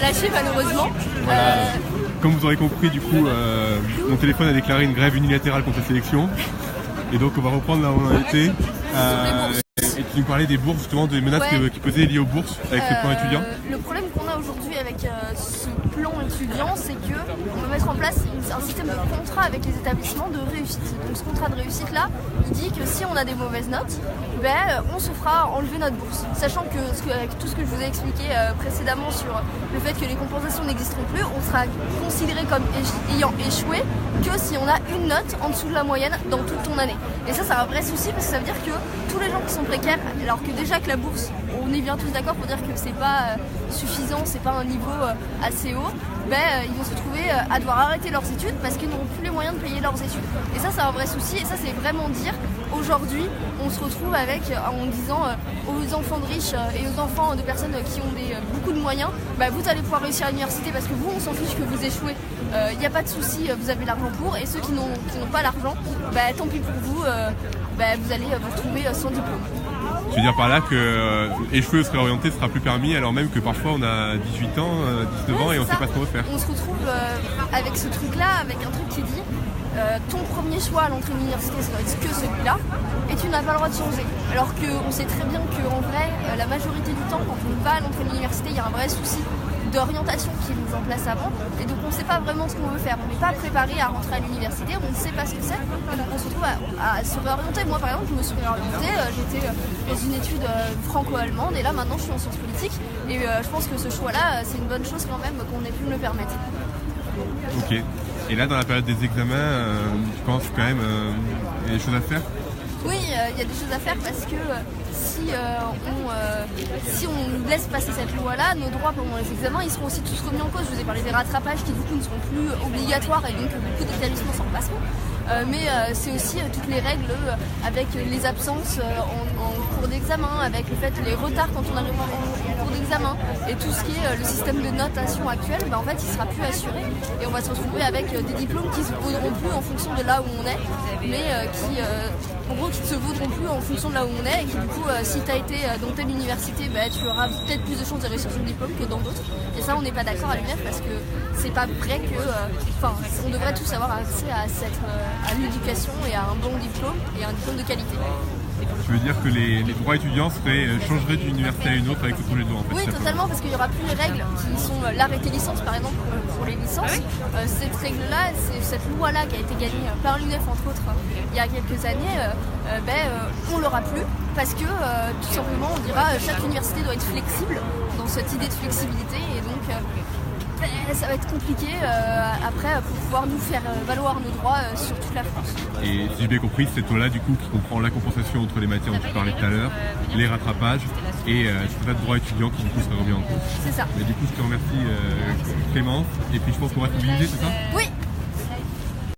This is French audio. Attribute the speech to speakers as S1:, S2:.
S1: lâché malheureusement.
S2: Voilà. Comme vous aurez compris, du coup, mon téléphone a déclaré une grève unilatérale contre la sélection. Et donc on va reprendre là où on a été. Et tu nous parlais des bourses, justement, des menaces qui pesaient liées aux bourses avec ce plan étudiant.
S1: Le problème qu'on a aujourd'hui avec ce plan étudiant, c'est qu'on va mettre en place un système de contrat avec les établissements de réussite. Donc ce contrat de réussite là, il dit que si on a des mauvaises notes, on se fera enlever notre bourse. Sachant que avec tout ce que je vous ai expliqué précédemment sur le fait que les compensations n'existeront plus, on sera considéré comme ayant échoué que si on a une note en dessous de la moyenne dans toute ton année. Et ça, c'est un vrai souci parce que ça veut dire que tous les gens qui sont précaires, alors que déjà que la bourse, on est bien tous d'accord pour dire que c'est pas suffisant, c'est pas un niveau assez haut, ils vont se retrouver à devoir arrêter leurs études parce qu'ils n'auront plus les moyens de payer leurs études. Et ça, c'est un vrai souci. Et ça, c'est vraiment dire, aujourd'hui, on se retrouve avec, en disant aux enfants de riches et aux enfants de personnes qui ont beaucoup de moyens, vous allez pouvoir réussir à l'université parce que vous, on s'en fiche que vous échouez. Il n'y a pas de souci, vous avez l'argent pour. Et ceux qui n'ont pas l'argent, tant pis pour vous, vous allez vous retrouver sans diplôme.
S2: Je veux dire par là que échouer ou se réorienter ne sera plus permis, alors même que parfois on a 18 ans, 19 ans et on ne sait pas ce qu'on veut faire.
S1: On se retrouve avec ce truc-là, avec un truc qui dit ton premier choix à l'entrée de l'université, ça doit être que celui-là, et tu n'as pas le droit de changer. Alors qu'on sait très bien qu'en vrai, la majorité du temps, quand on va à l'entrée de l'université, il y a un vrai souci d'orientation qui est mise en place avant, et donc on ne sait pas vraiment ce qu'on veut faire. On n'est pas préparé à rentrer à l'université, on ne sait pas ce que c'est, et donc on se retrouve à se réorienter. Moi par exemple, je me suis réorientée, j'étais dans une étude franco-allemande, et là maintenant je suis en sciences politiques, et je pense que ce choix-là, c'est une bonne chose quand même qu'on ait pu me le permettre.
S2: Ok. Et là, dans la période des examens, tu penses quand même il y a des choses à faire?
S1: Oui, il y a des choses à faire parce que si on laisse passer cette loi-là, nos droits pendant les examens, ils seront aussi tous remis en cause. Je vous ai parlé des rattrapages qui du coup ne seront plus obligatoires et donc beaucoup d'établissements s'en passeront. Mais c'est aussi toutes les règles avec les absences en cours d'examen, avec le fait les retards quand on arrive en cours d'examen et tout ce qui est le système de notation actuel, en fait il sera plus assuré et on va se retrouver avec des diplômes qui se vaudront plus en fonction de là où on est, mais qui ne se vaudront plus en fonction de là où on est et qui du coup si tu as été dans telle université, tu auras peut-être plus de chances de réussir ton diplôme que dans d'autres. Et ça on n'est pas d'accord à l'UNEF parce que c'est pas vrai que on devrait tous avoir accès à l'éducation et à un bon diplôme et à un diplôme de qualité.
S2: Tu veux dire que les droits étudiants changeraient d'une université à une autre avec ce projet de loi en fait?
S1: Oui, totalement, parce qu'il n'y aura plus les règles qui sont l'arrêté licence par exemple pour les licences. Cette règle-là, c'est cette loi-là qui a été gagnée par l'UNEF entre autres il y a quelques années, on l'aura plus parce que tout simplement on dira chaque université doit être flexible dans cette idée de flexibilité et donc ça va être compliqué après pour pouvoir nous faire valoir nos droits sur toute la France.
S2: Et si j'ai bien compris, cette loi-là du coup qui comprend la compensation entre les matières dont tu parlais tout à l'heure, les rattrapages et tout un tas de droits étudiants qui du coup seraient remis en cause.
S1: C'est ça.
S2: Mais du coup je te remercie Clémence et puis je pense qu'on va se mobiliser, c'est ça?
S1: Oui.